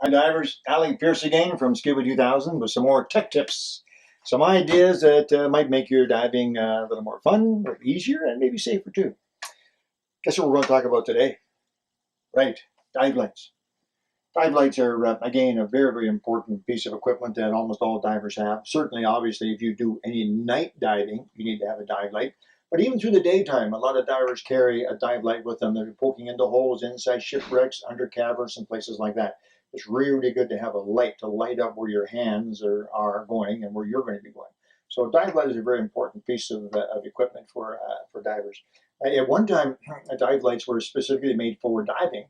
Hi divers, Alec Peirce again from Scuba 2000 with some more tech tips. Some ideas that might make your diving a little more fun, a little easier, and maybe safer too. Guess what we're going to talk about today? Right, dive lights. Dive lights are, again, a very, very important piece of equipment that almost all divers have. Certainly, obviously, if you do any night diving, you need to have a dive light. But even through the daytime, a lot of divers carry a dive light with them. They're poking into holes inside shipwrecks, under caverns, and places like that. It's really, really good to have a light to light up where your hands are going and where you're going to be going. So a dive light is a very important piece of equipment for divers. At one time, dive lights were specifically made for diving.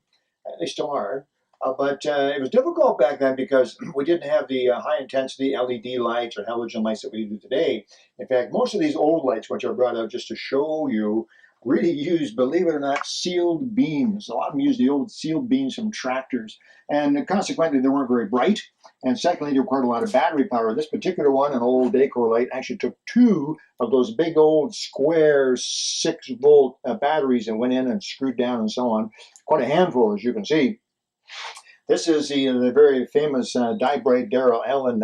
They still are. But it was difficult back then because we didn't have the high-intensity LED lights or halogen lights that we do today. In fact, most of these old lights, which I brought out just to show you, really used, believe it or not, sealed beams. A lot of them used the old sealed beams from tractors. And consequently, they weren't very bright. And secondly, they required a lot of battery power. This particular one, an old Decor light, actually took two of those big old square 6-volt batteries and went in and screwed down and so on. Quite a handful, as you can see. This is the very famous Bright Daryl Allen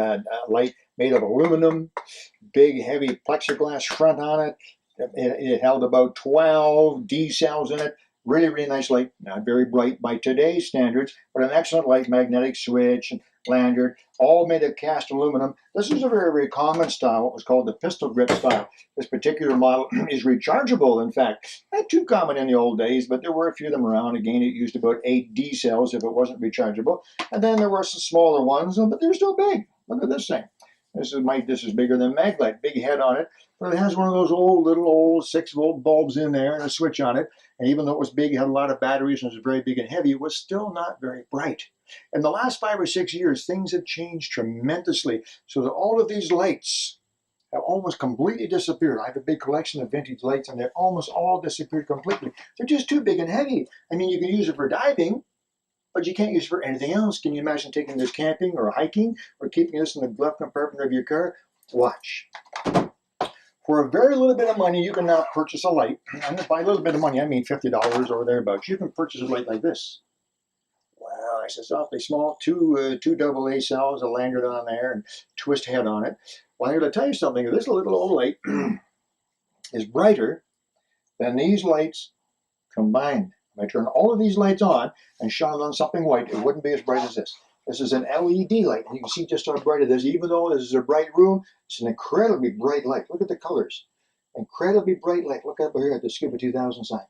light made of aluminum, big heavy plexiglass front on it. It held about 12 D cells in it. Really, really nice light. Not very bright by today's standards, but an excellent light, magnetic switch, and lanyard, all made of cast aluminum. This is a very, very common style, what was called the pistol grip style. This particular model is rechargeable, in fact. Not too common in the old days, but there were a few of them around. Again, it used about 8 D cells if it wasn't rechargeable. And then there were some smaller ones, but they're still big. Look at this thing. This is bigger than Maglite, big head on it, but it has one of those old 6-volt bulbs in there and a switch on it. And even though it was big, it had a lot of batteries and it was very big and heavy, it was still not very bright. In the last 5 or 6 years, things have changed tremendously, so that all of these lights have almost completely disappeared. I have a big collection of vintage lights, and they've almost all disappeared completely. They're just too big and heavy. I mean, you can use it for diving, but you can't use it for anything else. Can you imagine taking this camping or hiking or keeping this in the glove compartment of your car? Watch. For a very little bit of money, you can now purchase a light. And by a little bit of money, I mean $50 or thereabouts. You can purchase a light like this. Wow, it's awfully small. Two AA cells, a lanyard on there, and twist head on it. Well, I'm going to tell you something. This little old light is brighter than these lights combined. If I turn all of these lights on and shone on something white, it wouldn't be as bright as this. This is an LED light. You can see just how bright it is. Even though this is a bright room, it's an incredibly bright light. Look at the colors. Incredibly bright light. Look up here at the Scuba 2000 sign.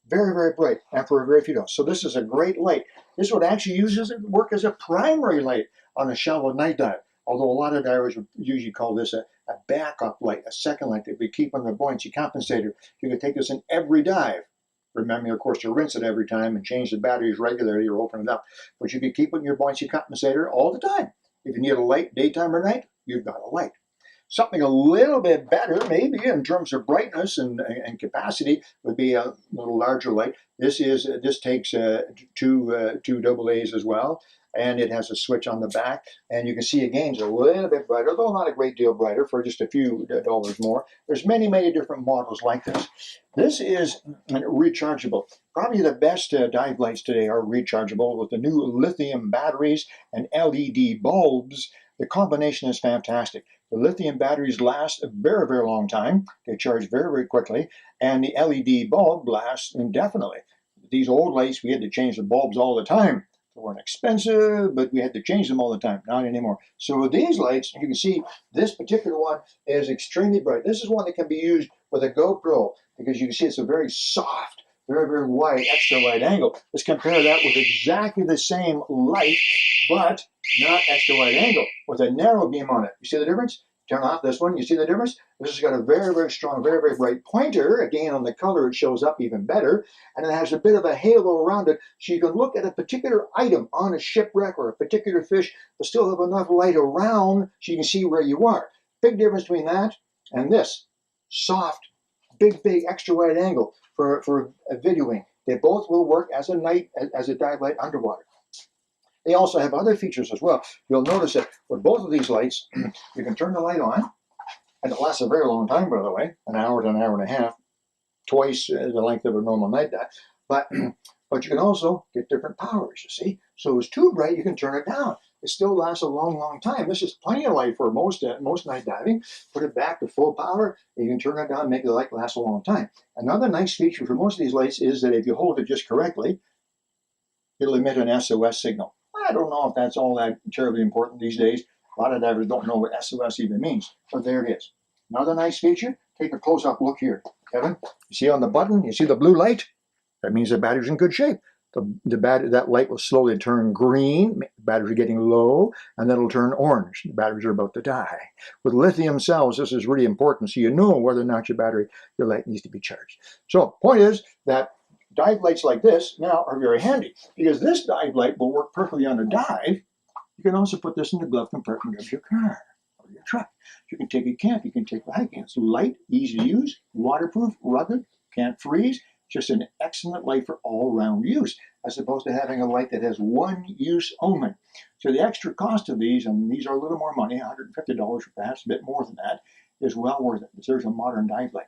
Very, very bright, and for a very few dollars. So this is a great light. This would actually work as a primary light on a shallow night dive. Although a lot of divers would usually call this a backup light, a second light that we keep on the buoyancy compensator. You can take this in every dive. Remember, of course, to rinse it every time and change the batteries regularly or open it up. But you can keep it in your buoyancy compensator all the time. If you need a light daytime or night, you've got a light. Something a little bit better, maybe in terms of brightness and capacity, would be a little larger light. This takes two AA's as well, and it has a switch on the back. And you can see again, it's a little bit brighter, though not a great deal brighter, for just a few dollars more. There's many, many different models like this. This is rechargeable. Probably the best dive lights today are rechargeable with the new lithium batteries and LED bulbs. The combination is fantastic. The lithium batteries last a very, very long time. They charge very, very quickly. And the LED bulb lasts indefinitely. These old lights, we had to change the bulbs all the time. They weren't expensive, but we had to change them all the time. Not anymore. So with these lights, you can see this particular one is extremely bright. This is one that can be used with a GoPro because you can see it's a very soft, very, very wide, extra wide angle. Let's compare that with exactly the same light, but not extra wide angle, with a narrow beam on it. You see the difference? Turn off this one. You see the difference? This has got a very, very strong, very, very bright pointer. Again, on the color, it shows up even better. And it has a bit of a halo around it, so you can look at a particular item on a shipwreck or a particular fish, but still have enough light around so you can see where you are. Big difference between that and this. Soft, big, extra wide angle for videoing. They both will work as a dive light underwater. They also have other features as well. You'll notice that with both of these lights, you can turn the light on, and it lasts a very long time, by the way, an hour to an hour and a half, twice the length of a normal night dive. But but you can also get different powers, you see. So if it's too bright, you can turn it down. It still lasts a long, long time. This is plenty of light for most night diving. Put it back to full power, and you can turn it down and make the light last a long time. Another nice feature for most of these lights is that if you hold it just correctly, it'll emit an SOS signal. I don't know if that's all that terribly important these days. A lot of divers don't know what SOS even means, but there it is. Another nice feature, take a close-up look here. Kevin, you see on the button, you see the blue light? That means the battery's in good shape. That light will slowly turn green, the batteries are getting low, and then it'll turn orange. The batteries are about to die. With lithium cells, this is really important, so you know whether or not your light needs to be charged. So, point is that dive lights like this now are very handy, because this dive light will work perfectly on a dive. You can also put this in the glove compartment of your car or your truck. You can take it camp, you can take it hiking. It's light, easy to use, waterproof, rugged, can't freeze. Just an excellent light for all-round use, as opposed to having a light that has one use only. So the extra cost of these, and these are a little more money, $150 or perhaps a bit more than that, is well worth it. There's a modern dive light.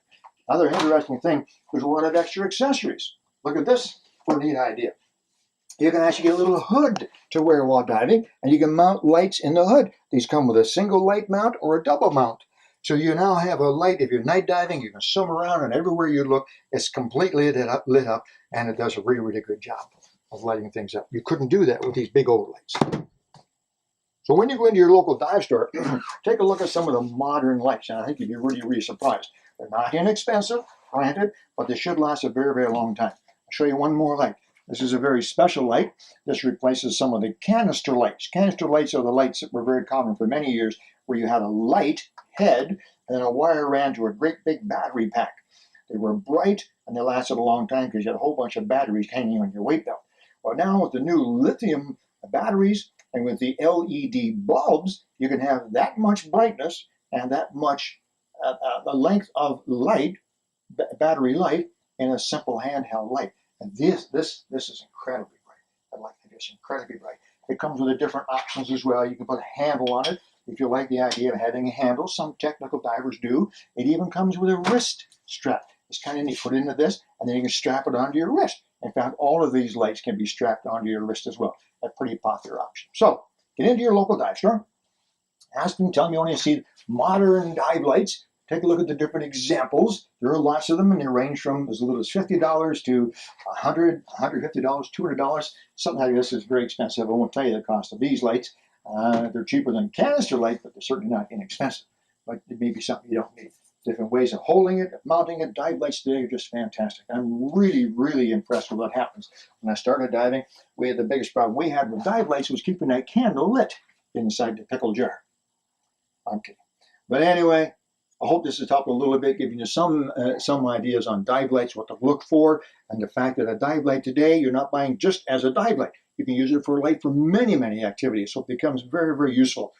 Another interesting thing, there's a lot of extra accessories. Look at this for a neat idea. You can actually get a little hood to wear while diving, and you can mount lights in the hood. These come with a single light mount or a double mount. So you now have a light. If you're night diving, you can swim around, and everywhere you look, it's completely lit up, and it does a really, really good job of lighting things up. You couldn't do that with these big old lights. So when you go into your local dive store, take a look at some of the modern lights, and I think you'd be really, really surprised. They're not inexpensive, granted, but they should last a very, very long time. I'll show you one more light. This is a very special light. This replaces some of the canister lights. Canister lights are the lights that were very common for many years, where you had a light head and then a wire ran to a great big battery pack. They were bright and they lasted a long time because you had a whole bunch of batteries hanging on your weight belt. Well, now with the new lithium batteries and with the LED bulbs, you can have that much brightness and that much length of light, battery light, in a simple handheld light. And this is incredibly bright. I like it. It's incredibly bright. It comes with different options as well. You can put a handle on it if you like the idea of having a handle. Some technical divers do. It even comes with a wrist strap. It's kind of neat. Put it into this, and then you can strap it onto your wrist. In fact, all of these lights can be strapped onto your wrist as well. A pretty popular option. So, get into your local dive store. Ask them, tell them you want to see modern dive lights. Take a look at the different examples. There are lots of them, and they range from as little as $50 to $100, $150, $200. Something like this is very expensive. I won't tell you the cost of these lights. They're cheaper than canister light, but they're certainly not inexpensive. But it may be something you don't need. Different ways of holding it, mounting it. Dive lights today are just fantastic. I'm really, really impressed with what happens. When I started diving, the biggest problem we had with dive lights was keeping that candle lit inside the pickle jar. I'm kidding. But anyway, I hope this has helped a little bit, giving you some ideas on dive lights, what to look for, and the fact that a dive light today, you're not buying just as a dive light. You can use it for light for many, many activities. So it becomes very, very useful.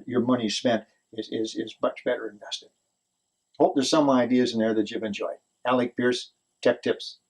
Your money spent is much better invested. Hope there's some ideas in there that you've enjoyed. Alec, Peirce, Tech Tips.